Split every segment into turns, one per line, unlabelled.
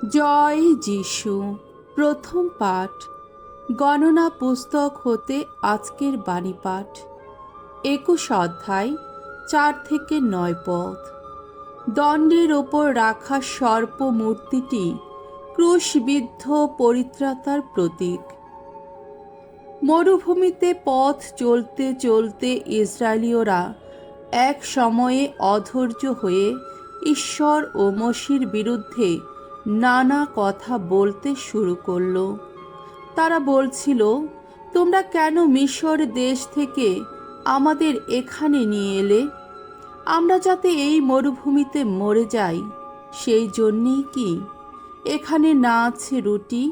জয় যিশু। প্রথম পাঠ গণনা পুস্তক হতে আজকের বাণী পাঠ 21 অধ্যায় 4 থেকে 9 পদ। দণ্ডের ওপর রাখা সর্প মূর্তিটি ক্রুশবিদ্ধ পরিত্রাতার প্রতীক। মরুভূমিতে পথ চলতে চলতে ইসরায়েলীয়রা এক সময়ে অধৈর্য হয়ে ঈশ্বর ও মসির বিরুদ্ধে নানা কথা বলতে শুরু করল। তারা বলছিল, তোমরা কেন মিশর দেশ থেকে আমাদের এখানে নিয়ে এলে? আমরা যাতে এই মরুভূমিতে মরে যাই, সেই জন্যেই কি? এখানে না আছে রুটি,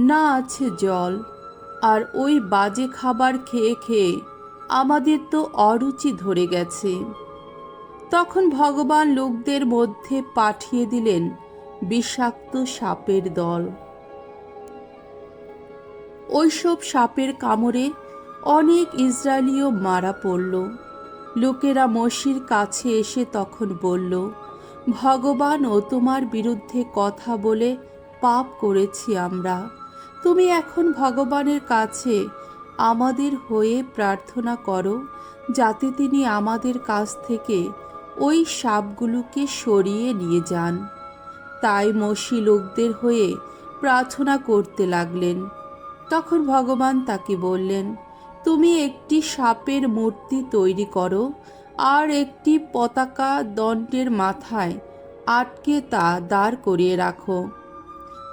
না আছে জল, আর ওই বাজে খাবার খেয়ে খেয়ে আমাদের তো অরুচি ধরে গেছে। তখন ভগবান লোকদের মধ্যে পাঠিয়ে দিলেন বিষাক্ত সাপের দল। ওইসব সাপের কামড়ে অনেক ইসরায়েলীয় মারা পড়ল। লোকেরা মসির কাছে এসে তখন বলল, ভগবান ও তোমার বিরুদ্ধে কথা বলে পাপ করেছি আমরা। তুমি এখন ভগবানের কাছে আমাদের হয়ে প্রার্থনা করো, যাতে তিনি আমাদের কাছ থেকে ওই সাপগুলোকে সরিয়ে নিয়ে যান। তাই মসি লোকদের হয়ে প্রার্থনা করতে লাগলেন। তখন ভগবান তাকে বললেন, তুমি একটি সাপের মূর্তি তৈরি করো আর একটি পতাকা দণ্ডের মাথায় আটকে তা দাঁড় করিয়ে রাখো।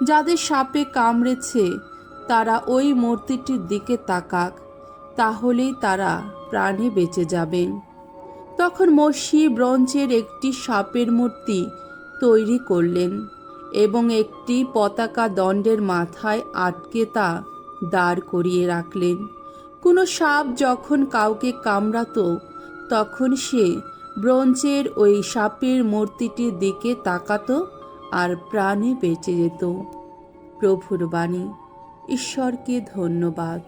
যাদের সাপে কামড়েছে তারা ওই মূর্তিটির দিকে তাকাক, তাহলেই তারা প্রাণে বেঁচে যাবেন। তখন মসি ব্রোঞ্জের একটি সাপের মূর্তি তৈরি করলেন এবং একটি পতাকা দণ্ডের মাথায় আটকে তা দাঁড় করিয়ে রাখলেন। কোনো সাপ যখন কাউকে কামড়াতো তখন সে ব্রোঞ্জের ওই সাপের মূর্তিটির দিকে তাকাতো আর প্রাণে বেঁচে যেত। প্রভুর বাণী। ঈশ্বরকে ধন্যবাদ।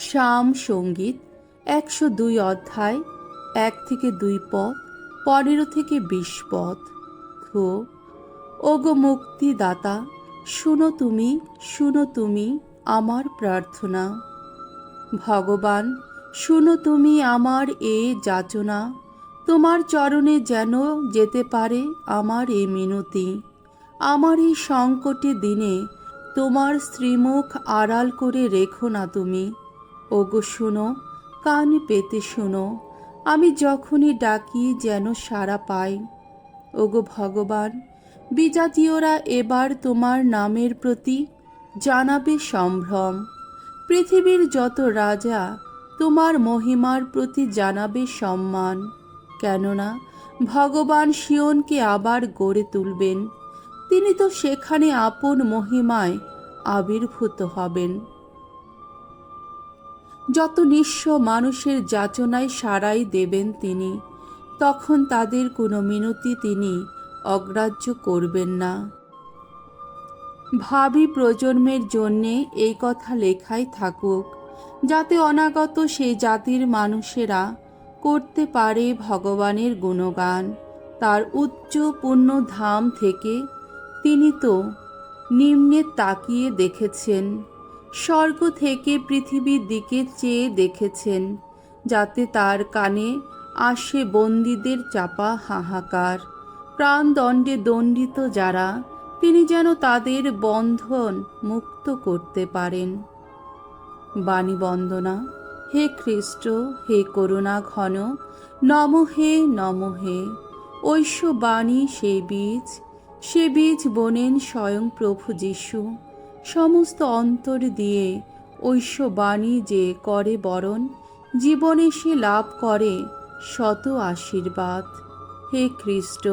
সাম সঙ্গীত 102 অধ্যায় 1 থেকে 2 পদ, 15 থেকে 20 পদ। ওগো মুক্তিদাতা, শুনো তুমি আমার প্রার্থনা। ভগবান, শুনো তুমি আমার এ যাচনা। তোমার চরণে যেন যেতে পারে আমার এই মিনতি। আমার এই সংকটে দিনে তোমার শ্রীমুখ আড়াল করে রেখো না তুমি। ওগো শুনো, কান পেতে শুনো, আমি যখনই ডাকি যেন সাড়া পাই। ওগো ভগবান, বিজাতীয়রা এবার তোমার নামের প্রতি জানাবে সম্ভ্রম। পৃথিবীর যত রাজা তোমার মহিমার প্রতি জানাবে সম্মান। কেননা ভগবান সিয়নকে আবার গড়ে তুলবেন। তিনি তো সেখানে আপন মহিমায় আবির্ভূত হবেন। যত নিঃস্ব মানুষের যাচনায় সাড়াই দেবেন তিনি, তখন তাদের কোনো মিনতি তিনি অগ্রাহ্য করবেন না। ভাবি প্রজন্মের জন্যে এই কথা লেখাই থাকুক, যাতে অনাগত সেই জাতির মানুষেরা করতে পারে ভগবানের গুণগান। তার উচ্চ পুণ্য ধাম থেকে তিনি তো নিম্নে তাকিয়ে দেখেছেন, স্বর্গ থেকে পৃথিবীর দিকে চেয়ে দেখেছেন, যাতে তার কানে আসে বন্দীদের চাপা হাহাকার। প্রাণদণ্ডে দণ্ডিত যারা, তিনি যেন তাদের বন্ধন মুক্ত করতে পারেন। বাণী বন্দনা। হে খ্রিস্ট, হে করুণা ঘন, নমঃ নমঃ। ঐশ্য বাণী সে বীজ বোনেন স্বয়ং প্রভু যীশু। সমস্ত অন্তর দিয়ে ঐশ্য বাণী যে করে বরণ, জীবনে সে লাভ করে শত আশীর্বাদ। হে খ্রিস্ট,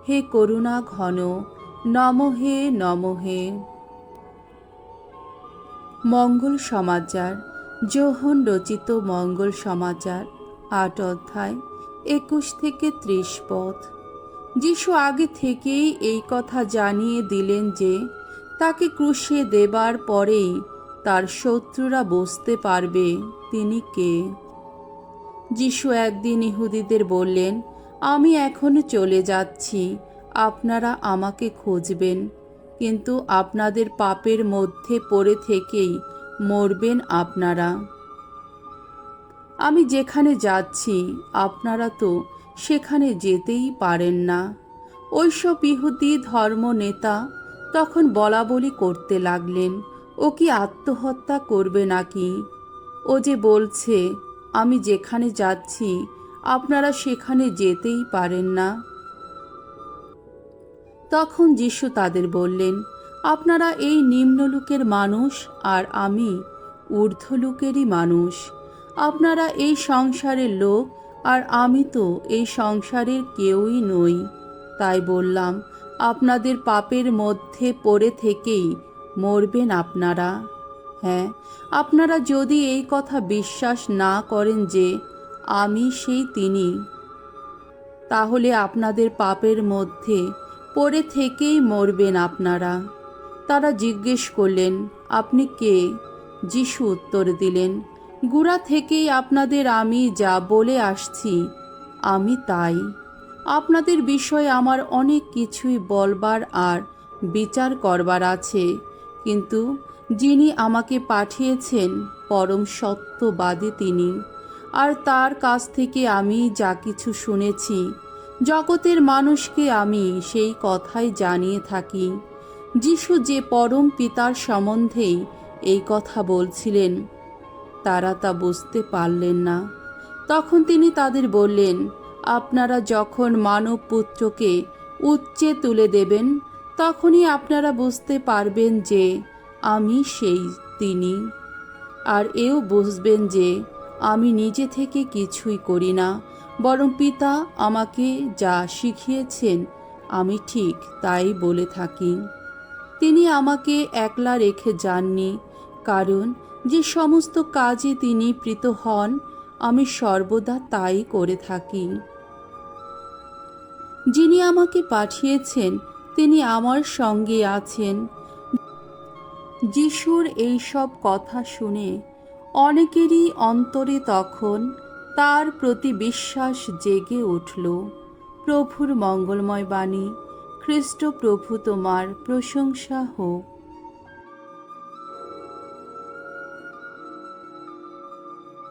হে করুণা ঘন, নমঃ নমঃ। মঙ্গল সমাচার। যোহন রচিত মঙ্গল সমাচার 8 অধ্যায় 21 থেকে 30 পদ। যিশু আগে থেকেই এই কথা জানিয়ে দিলেন যে তাকে ক্রুশে দেবার পরেই তার শত্রুরা বুঝতে পারবে তিনি কে। যিশু একদিন ইহুদিদের বললেন, আমি এখন চলে যাচ্ছি, আপনারা আমাকে খুঁজবেন, কিন্তু আপনাদের পাপের মধ্যে পড়ে থেকেই মরবেন আপনারা। আমি যেখানে যাচ্ছি আপনারা তো সেখানে যেতেই পারেন না। ওইসব ইহুদি ধর্ম নেতা তখন বলাবলি করতে লাগলেন, ও কি আত্মহত্যা করবে নাকি? ও যে বলছে আমি যেখানে যাচ্ছি আপনারা সেখানে যেতেই পারেন না। তখন যিশু তাদের বললেন, আপনারা এই নিম্নলোকের মানুষ আর আমি ঊর্ধ্বলোকেরই মানুষ। আপনারা এই সংসারের লোক আর আমি তো এই সংসারের কেউই নই। তাই বললাম, আপনাদের পাপের মধ্যে পড়ে থেকেই মরবেন আপনারা। হ্যাঁ, আপনারা যদি এই কথা বিশ্বাস না করেন যে আমি সেই তিনি, তাহলে আপনাদের পাপের মধ্যে পড়ে থেকেই মরবেন আপনারা। তারা জিজ্ঞেস করলেন, আপনি কে? যিশু উত্তর দিলেন, গোড়া থেকেই আপনাদের আমি যা বলে আসছি আমি তাই। আপনাদের বিষয়ে আমার অনেক কিছুই বলবার আর বিচার করবার আছে, কিন্তু যিনি আমাকে পাঠিয়েছেন পরম সত্যবাদী তিনি, আর তার কাছ থেকে আমি যা কিছু শুনেছি জগতের মানুষকে আমি সেই কথাই জানিয়ে থাকি। যিশু যে পরম পিতার সম্বন্ধেই এই কথা বলছিলেন তারা তা বুঝতে পারলেন না। তখন তিনি তাদের বললেন, আপনারা যখন মানব পুত্রকে উচ্চে তুলে দেবেন তখনই আপনারা বুঝতে পারবেন যে আমি সেই তিনি, আর এও বুঝবেন যে আমি নিজে থেকে কিছুই করি না, বরং পিতা আমাকে যা শিখিয়েছেন আমি ঠিক তাই বলে থাকি। তিনি আমাকে একলা রেখে যাননি, কারণ যে সমস্ত কাজে তিনি প্রীত হন আমি সর্বদা তাই করে থাকি। যিনি আমাকে পাঠিয়েছেন তিনি আমার সঙ্গে আছেন। যিশুর এই সব কথা শুনে অনেকেরই অন্তরে তখন তার প্রতি বিশ্বাস জেগে উঠল। প্রভুর মঙ্গলময় বাণী। খ্রিস্ট প্রভু তোমার প্রশংসা হোক।